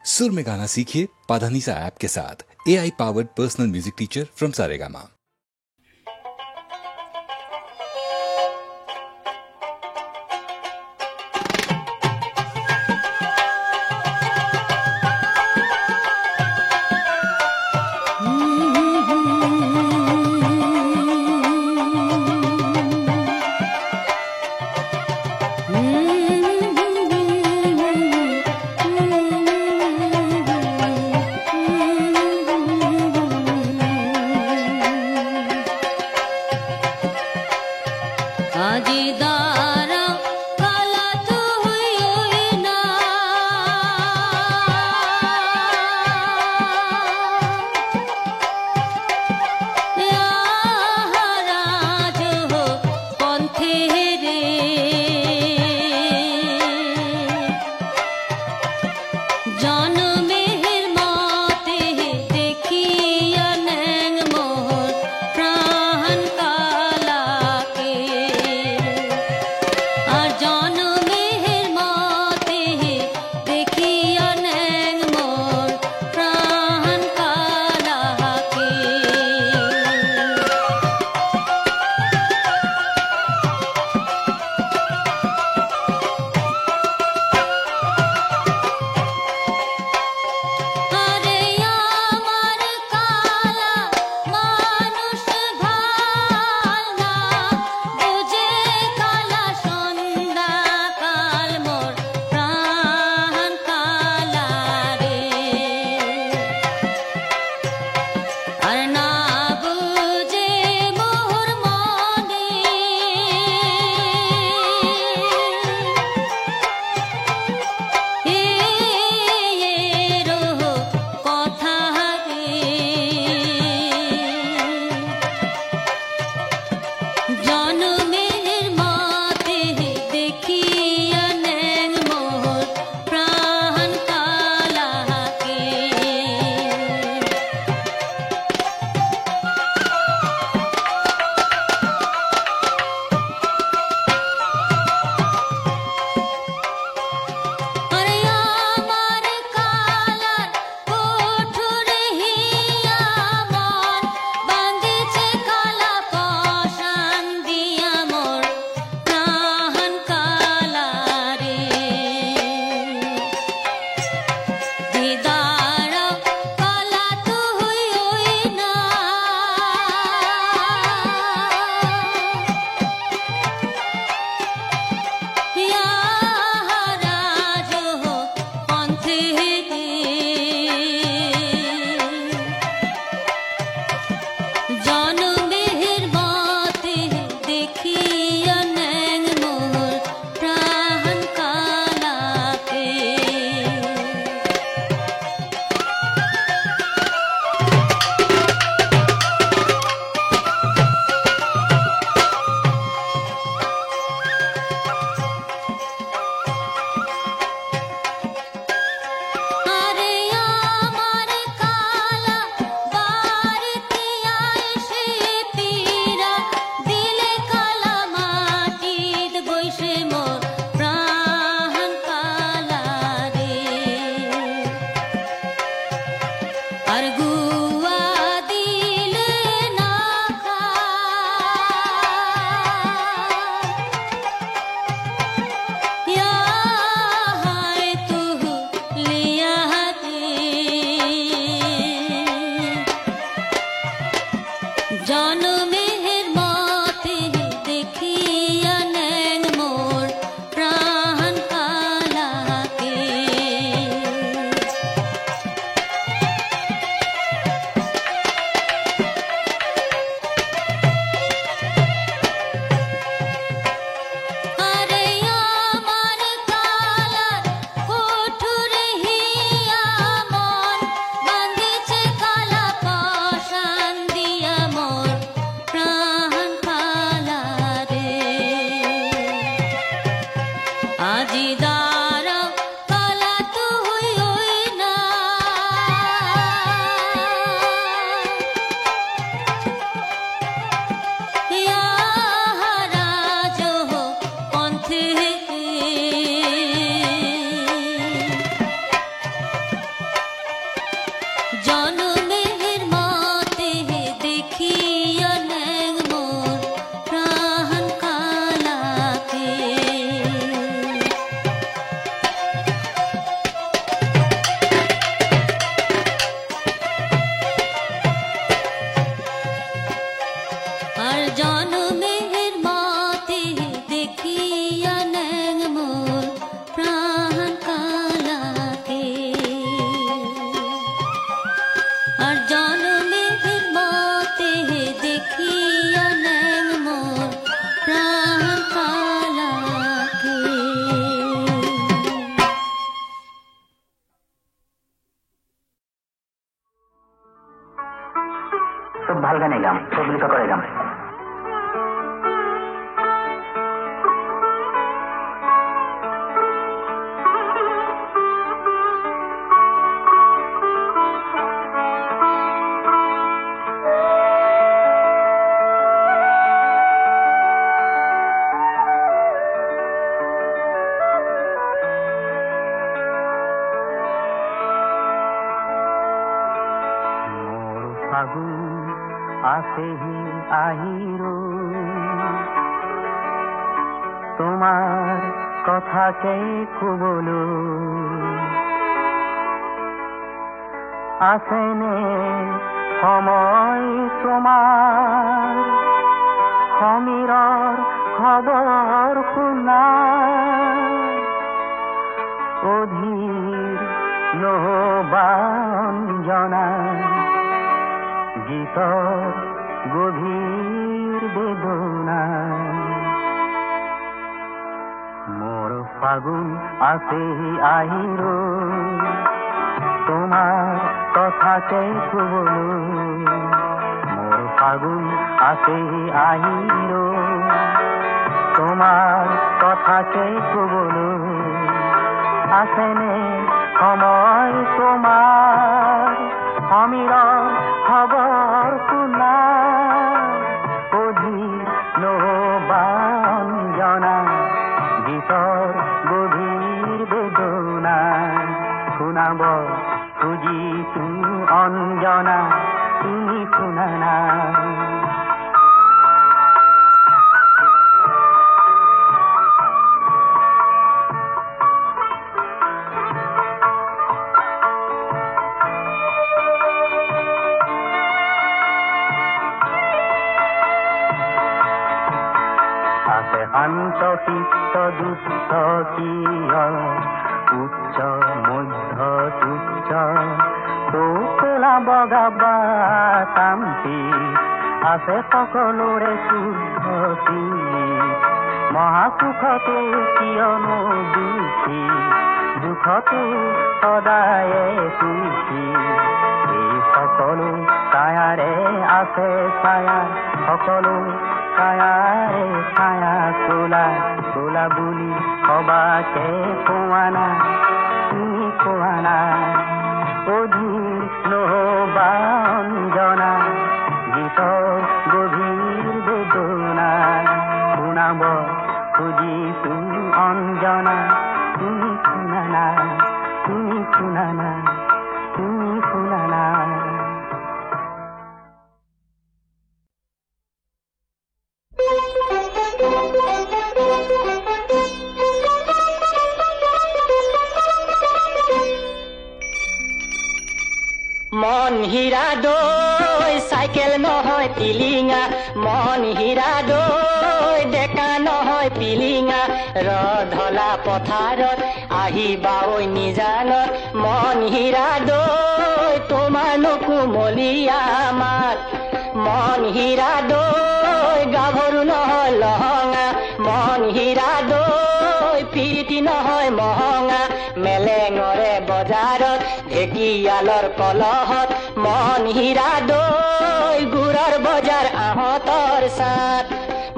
सुर में गाना सीखिए पाधानीसा ऐप के साथ। AI powered personal music teacher from Saregama. বহুত ভাল গানেই গাম, চবলি কাকৰে গাম। আছেহি আহিৰো তোমাৰ কথাকে ক'বলৈ, আছেনে সময় তোমাৰ সমীৰৰ খবৰ শুনা, অধীৰ নহবা অঞ্জনা গীতৰ গভীৰ বেদনা, মোৰ ফাগুন আছেহি আহিৰো তোমাৰ কথাকে ক'বলৈ, মোৰ ফাগুন আছেহি আহিৰো তোমাৰ কথাকে ক'বলৈ, আছেনে সময় তোমাৰ সমীৰৰ খবৰ শুনা, অধীৰ নহবা অঞ্জনা গীতৰ গভীৰ বেদনা, শুনাব খুজিছো অঞ্জনা তুমি শুনা না। শান্ত শিষ্ট দুষ্ট কিয় উচ্চ মধ্য তুচ্ছ তোলা বগা বা শান্তি আছে সকলোৰে শুদ্ধ মহাসুখতে কিয়নো দুখী দুখতে সদায়ে সুখী, এই সকলো ছায়াৰে আছে ছায়া সকলো ছায়াৰে ছায়া কোলা কোলা বুলি সবাকে কোৱানা তুমি কোৱানা, অধীৰ নহবা অঞ্জনা গীতৰ গভীৰ বেদনা, শুনাব খুজিছো অঞ্জনা তুমি শুনানা তুমি শুনানা তুমি শুনানা। মন হীৰা দৈ চাইকেল নহয় টিলিঙা, মন হীৰা দৈ ডেকা নহয় পিলিঙা, ৰধলা পথাৰত আহিবা ঐ নিজানত, মন হীৰা দৈ তোমাৰ নকুমলীয়া মাত, মন হীৰা দৈ গাভৰু নহয় লহঙা, মন হীৰা দৈ প্ৰীতি নহয় মহঙা, মেলেঙৰে বজাৰত ঢেকিয়ালৰ কলহত, মন হীৰা দৈ গুড়ৰ বজাৰ আহঁতৰ চাট,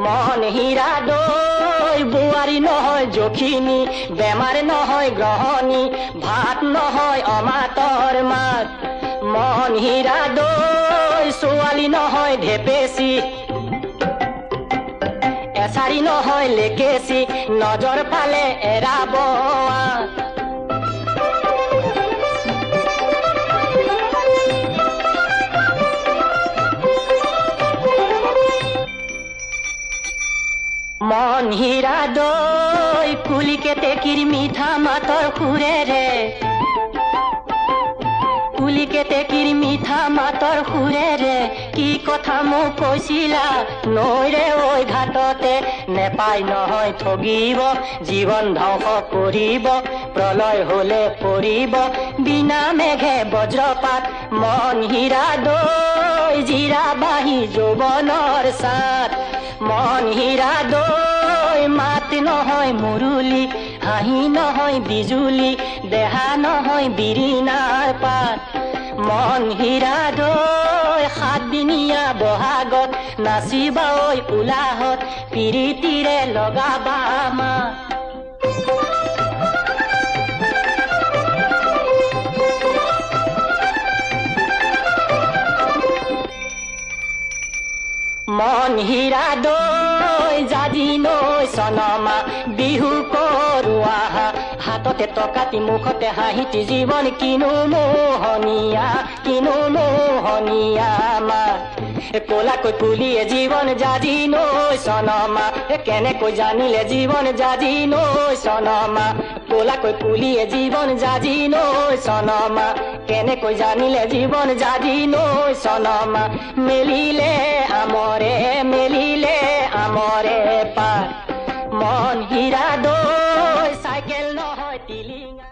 মন হীৰা দৈ বোৱাৰী নহয় জখিনী, বেমাৰ নহয় গ্ৰহণী, ভাত নহয় অমাতৰ মাত, মন হীৰা দৈ ছোৱালী নহয় ঢেপেচি, এচাৰি নহয় লেকেচি, নজৰ ফালে এৰাব মন হীৰা দৈ কুলিকে টেকিৰ মিঠা মাতৰ সুৰেৰে, কুলিকে টেকিৰ মিঠা মাতৰ সুৰেৰে কি কথা মোক কৈছিলা, নৈৰে ঐ ঘাটতে নেপাই নহয় ঠগিব, জীৱন ধ্বংস কৰিব, প্ৰলয় হলে পৰিব, বিনা মেঘে বজ্ৰপাত, মন হীৰা দৈ জিৰা বাহি যৌৱনৰ চাত, মন হীৰা দৈ মাত নহয় মুৰুলি, হাঁহি নহয় বিজুলি, দেহা নহয় বিৰিণাৰ পাত, মন হীৰা দৈ সাতদিনীয়া বহাগত নাচিবা ঐ উলাহত পিৰিতিৰে লগাবা মাত মন হীৰা দৈ জাজি নৈ চনমা বিহু কৰোৱা হাততে টকাতি মুখতে হাঁহিটি জীৱন কিনো মোহনীয়া মা ক'লাকৈ কুলিয়ে জীৱন জাজি নৈ চনমা কেনেকৈ জানিলে জীৱন জাজি নৈ চনমা ক'লাকৈ কুলিয়ে জীৱন জাজি নৈ চনমা কেনেকৈ জানিলে জীৱন জাজি নৈ চনমা মেলিলে আমৰে পাৰ মন হীৰা দৈ চাইকেল নহয় টিলিঙা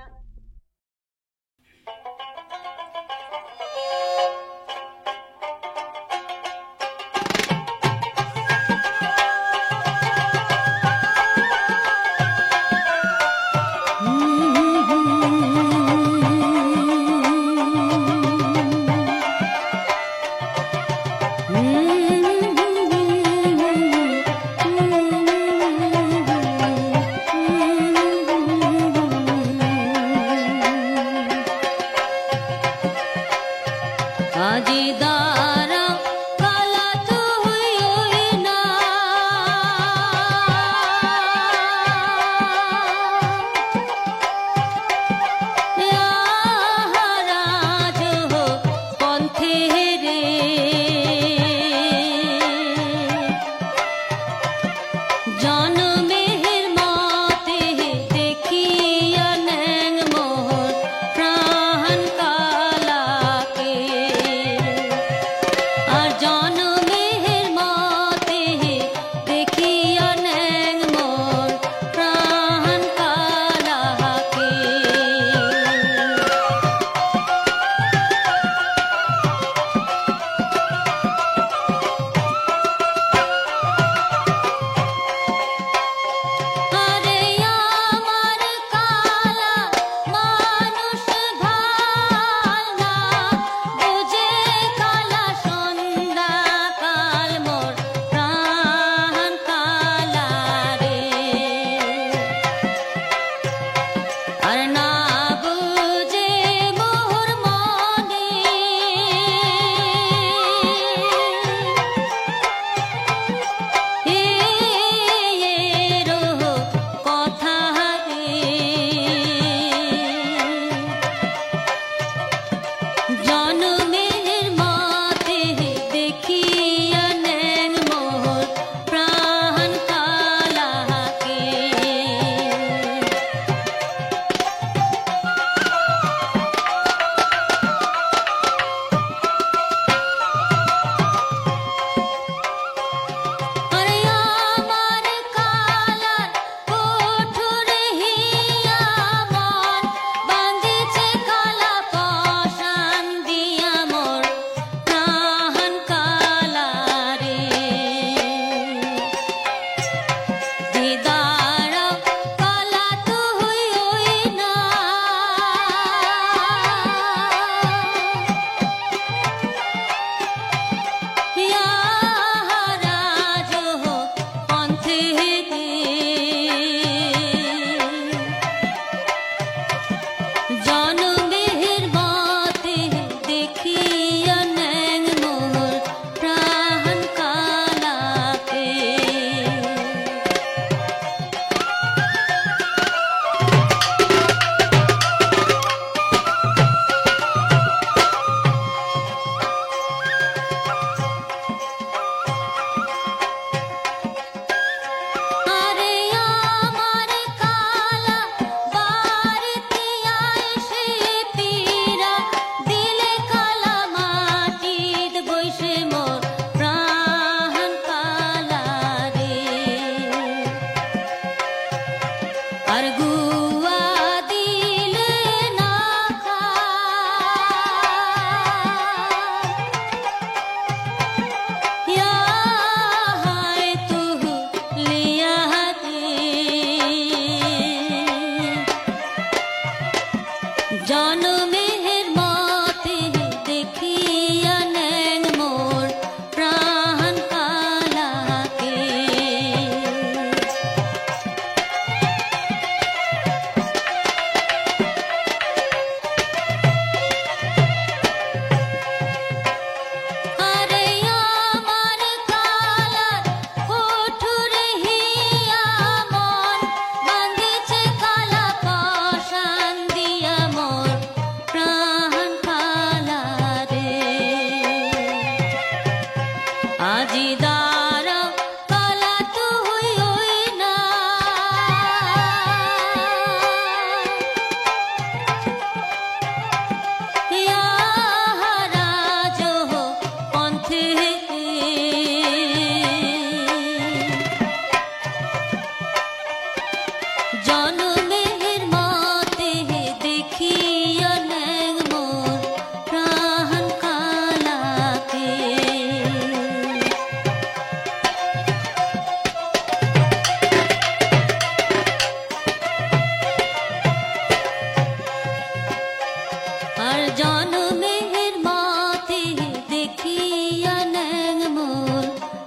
জনমের মাতে দেখিয়া নেং মোর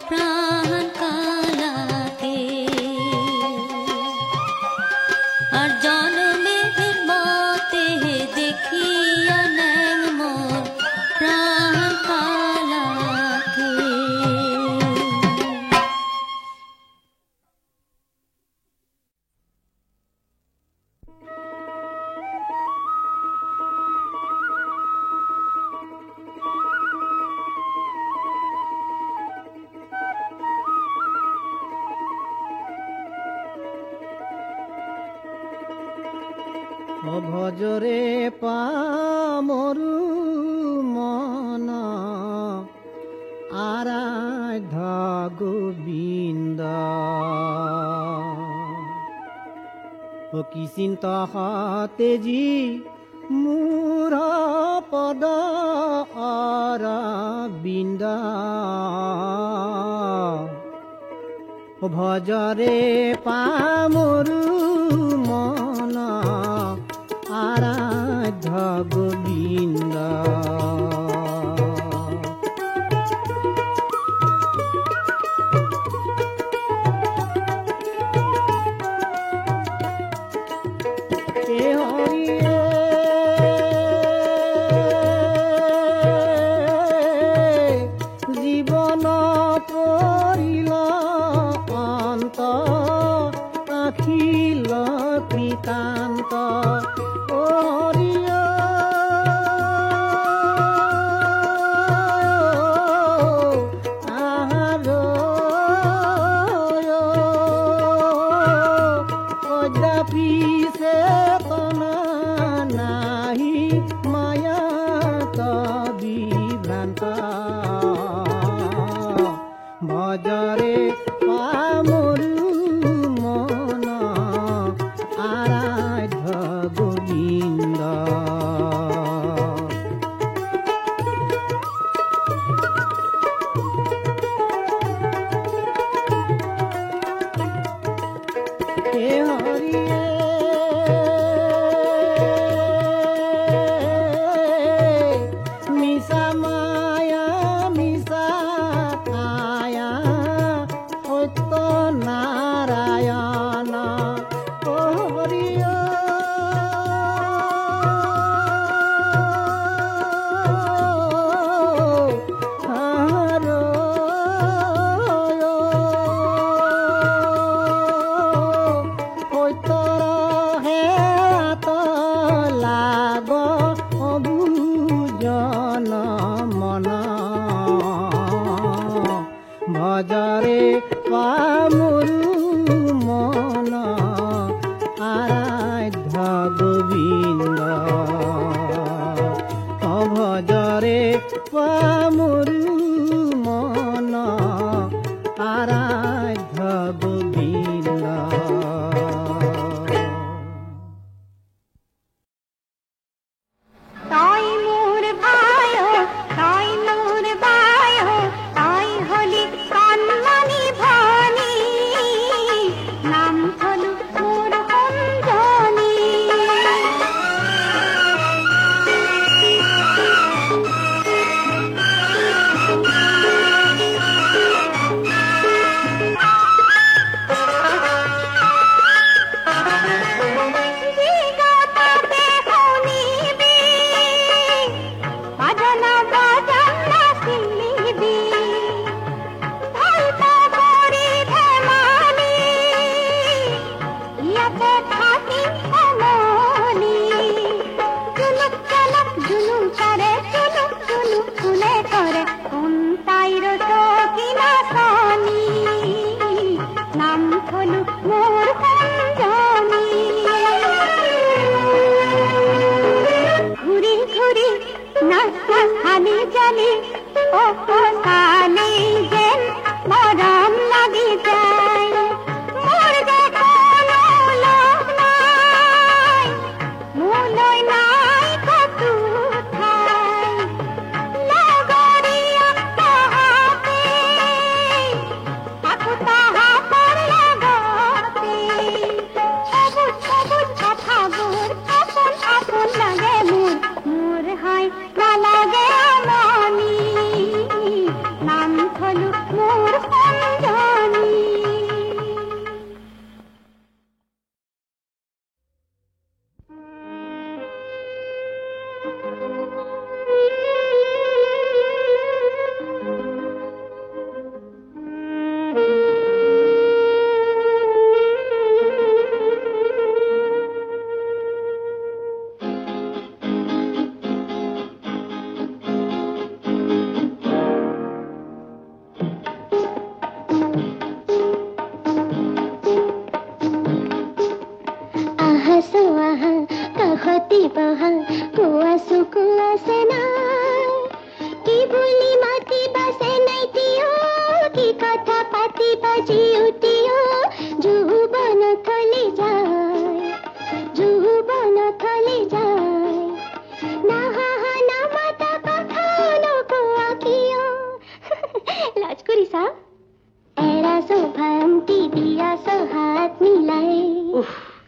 প্রাণ কালাকে আর জনমের মাতে দেখিয়া নেং মোর প্রাণ কালাকে ভজরে পামরু মন আরাধ্যা গোবিন্দ ও কি চিন্তা তেজি মূর পদ অরবিন্দ ভজরে পামরু মন আরাধ্য গোবিন্দ জীবন পৰিল অন্ত আখিল কৃতান্ত ভজৰে পামৰু মন আৰাধ্য গোবিন্দ হে হৰিয়ে মিশা মায়া মিশা কায়া সত্য নাৰায়ণ হৰিয় সত্যৰ হেত লাগ অবুজন মন ভজরে পামরু মন আরাধ্য গোবিন্দ ভজরে পামরু মন আরাধ্য গোবিন্দ তাই মোর ভাই তাই মোর ভাই তাই হলি কান্নানি ভানি নাম হলু মোর অঞ্জনি নাম হলু মোর অঞ্জনি ঘুরি ঘুরি নাচা হানি জানি ও সানি যেন মরম লাগি যায় মোর যে কোনো লোক নাই মুলই নাই কত ঠাই লগরিয়া তাহাতে আকু তাহার লাগতে সবুজ সবুজ কথাগুর আপন আপন লাগে মোর মোর হাই তোমায় নালাগে আমনি নাম থলু মোর সঞ্জনী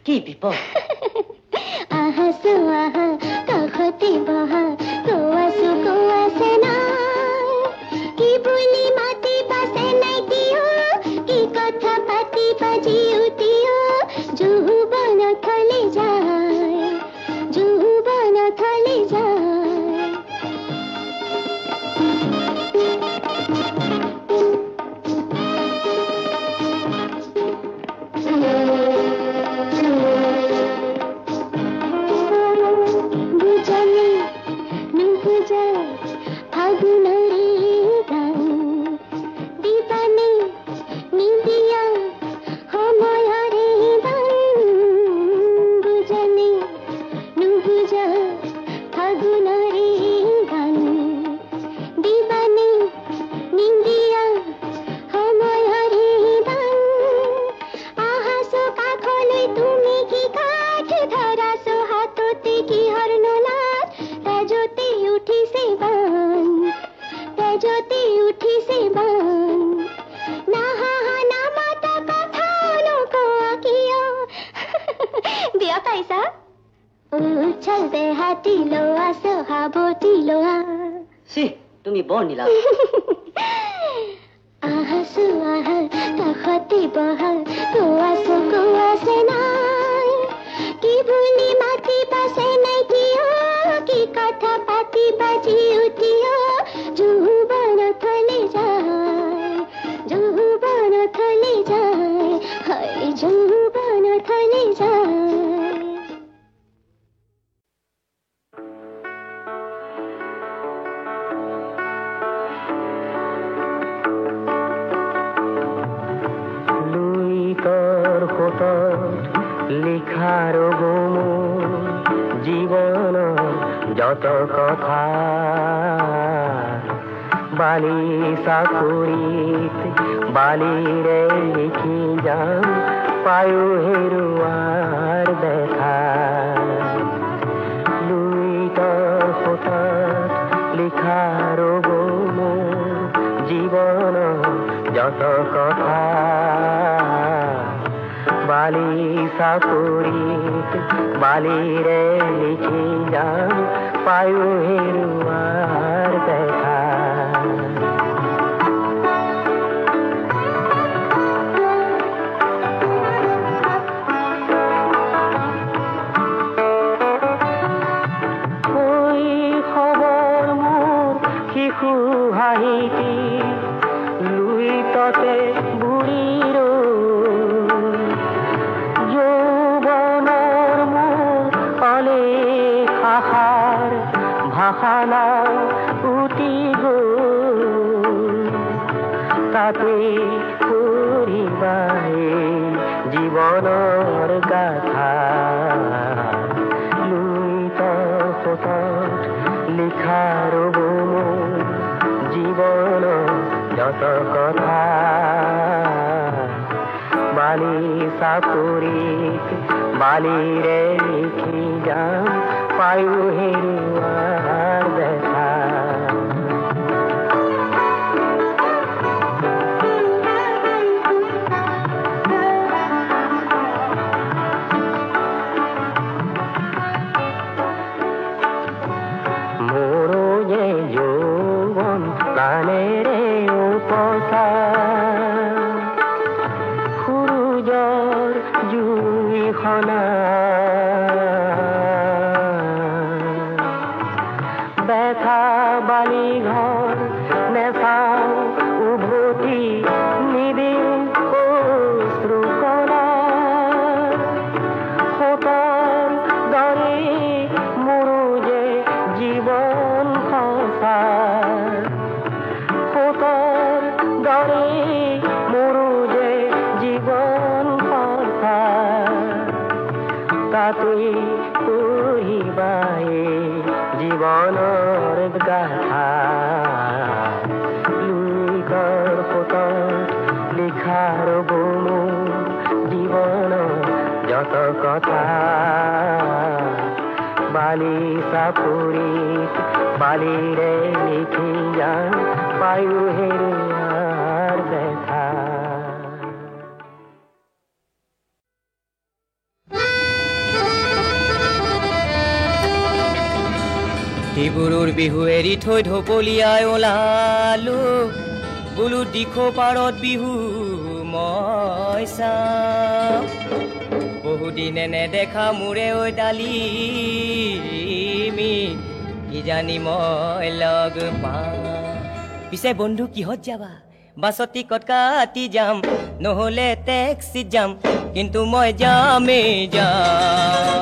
কি বিপদ তুমি বৰ নীলা লিখাৰ গুমু জীবন যত কথা বালি চাকুৰিত বালিৰে লিখি যাম পায়ো হেৰুৱাৰ দেখা লুইতৰ ফুটাত লিখাৰ গুমু জীবন যত কথা বালি চাকুৰিত বালিৰে লিখি যাম পায়ো হেৰুৱাৰ দেখা খবৰ মোৰ শিশু হাঁহিটি লুইততে বুঢ়ীৰ ভাষানা উটি গ'ল তাতে ফুৰিবাই জীৱনৰ গাথা লুইত ফুটত লিখাৰ মোৰ জীৱন যত কথা বালি চাকুৰিত বালিৰে লিখি যাম পায়ো হেৰুৱাৰ দেখা ব্যথা বালি ঘর নেশাও উভতি নিবিড় অশ্রুকণার ফোটার দরে মুরুজে জীবন সংসার ফোটার দরে মুরুজে জীবন সংসার তাতেই কহিবায়ে জীবনৰ গাথা লুইকৰ ফোটত লিখাৰ বমু জীৱনৰ যত কথা বালি চাপৰিত বালিৰে লিখি যান পায়ো হেৰিয়াৰ ব্যথা ডিব্ৰুৰ বিহু এৰি থৈ ঢপলিয়াই ওলালো বোলো দিখৌ পাৰত বিহু মই চাম বহুদিনে নেদেখা মোৰে ঐ ডালিমি কিজানি মই লগ পাম পিছে বন্ধু কিহত যাবা বাছত টিকট কাটি যাম নহ'লে টেক্সিত যাম কিন্তু মই যামেই যাম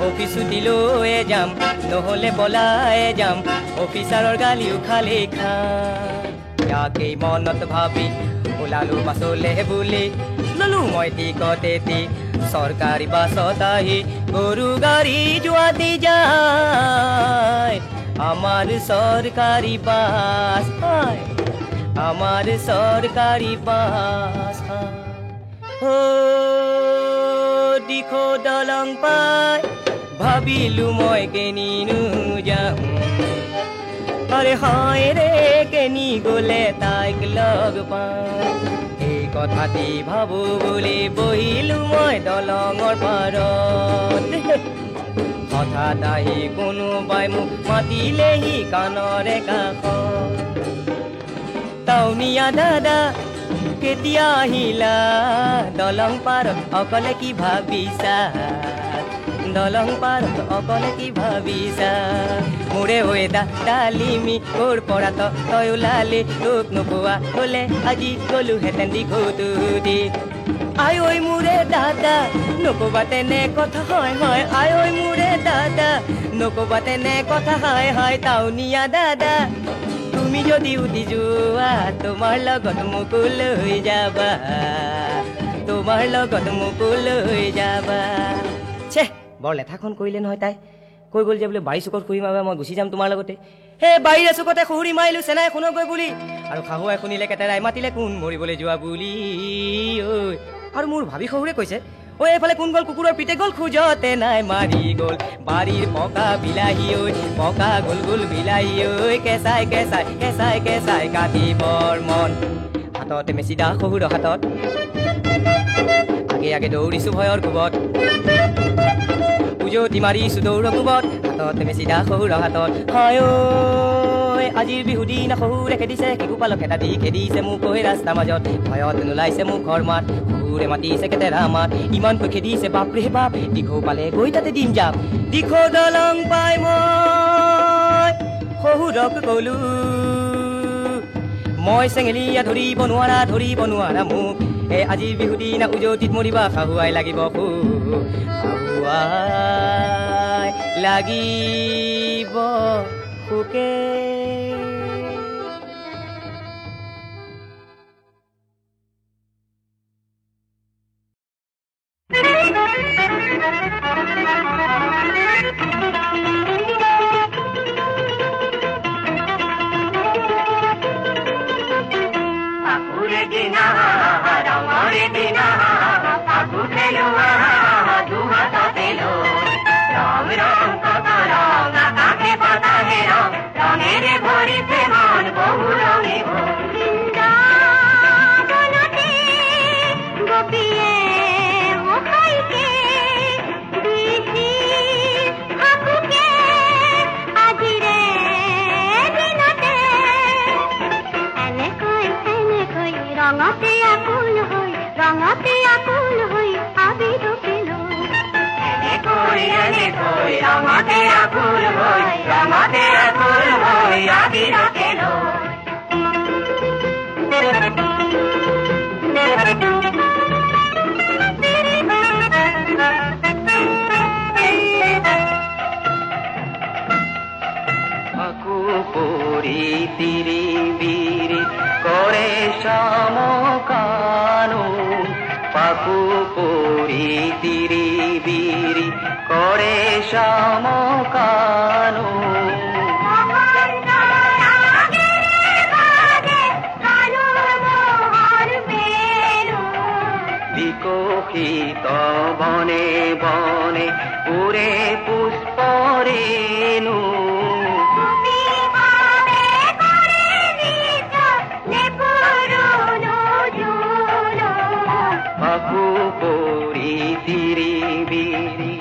অফিচ ছুটি লৈয়ে যাম নহ'লে পলাই যাম অফিচাৰৰ গালিও খালে খাম ইয়াকেই মনত ভাবি ওলালো বাছলে বুলি ললো মই টিকট এটি চৰকাৰী বাছত আহি গৰু গাড়ী যোৱাতি যায় আমাৰ চৰকাৰী বাছ আমাৰ চৰকাৰী বাছ দিখৌ দলং পাই ভাবিলো মই কেনিনো যাম আৰে হয় ৰে কেনি গ'লে তাইক লগ পাম এই কথাটি ভাবো বুলি বহিলো মই দলঙৰ পাৰত হঠাৎ আহি কোনোবাই মোক মাতিলেহি কাণৰে কাষত টাউনীয়া দাদা কেতিয়া আহিলা দলং পাৰত অকলে কি ভাবিছা দলং পাৰত অকলে কি ভাবিছা মোৰে হৈ ডালিমি ক'ৰ পৰা তই ওলালি তোক নোপোৱা হ'লে আজি গ'লোহেঁতেন দিঘৌতুদি আই ঐ মোৰে দাদা নক'বা তেনে কথা হয় হয় আই ঐ মোৰে দাদা নক'বা তেনে কথা হয় হয় টাউনীয়া দাদা তুমি যদি উঠি যোৱা তোমাৰ লগত মোকো লৈ যাবা তোমাৰ লগত মোকো লৈ যাবা ছে বৰ লেঠাখন কৰিলে নহয় তাই কৈ গ'ল যে বোলে বাৰী চুকত খুৰি মাৰিবা মই গুচি যাম তোমাৰ লগতে সেই বাৰীৰে চুকতে খুৰি মাৰিলো চেনাই শুনগৈ বুলি আৰু শাহুৱাই শুনিলে কেতেৰাই মাতিলে কোন মৰিবলৈ যোৱা বুলি ঐ আৰু মোৰ ভাবি শহুৰে কৈছে ঐ এইফালে কোন গ'ল কুকুৰৰ পিতে গ'ল খোজতে নাই মাৰি গ'ল বাৰীৰ পকা বিলাহী ঐ পকা গোল গোল বিলাহী ঐ কেঁচাই কেঁচাই কেঁচাই কেঁচাই কাটিবৰ মন হাততে মেচিদা শহুৰৰ হাতত আগে আগে দৌৰিছো ভয়ৰ কোবত উজতি মাৰিছো দৌৰ কোবত হাততে মেচিদা শহুৰৰ হাতত হয় ঐ আজিৰ বিহু দিনা শহুৰে খেদিছে কেকুপালক এটা দি খেদিছে মোক কৈ ৰাস্তা মাজত ভয়ত নোলাইছে মোক ঘৰ মাত শহুৰে মাতিছে কেতেৰা মাত ইমানকৈ খেদিছে বাপৰে বাপ দিখৌ পালে গৈ তাতে দিম যাম দিখৌ দলং পাই মই শহুৰক ক'লো মই চেঙেলীয়া ধৰিব নোৱাৰা মোক এই আজিৰ বিহু দিনা উজতিত মৰিবা শাহুৱাই লাগিব শাহুৱাই লাগিব সুকে Rangate akul hoy, rangate Puri তিরি বিরি করে সমকানু পাকু পুরি তিরি বিরি করে সমকানু বিকশিত বনে বনে উৰে পুষ্পৰেণু পাকু পৰি তিৰি বিৰি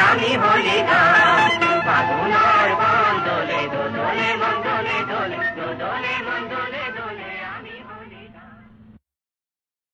আমি বলি গান ফাগুনেৰ বন দোলে দোলে মন দোলে দোলে দোলে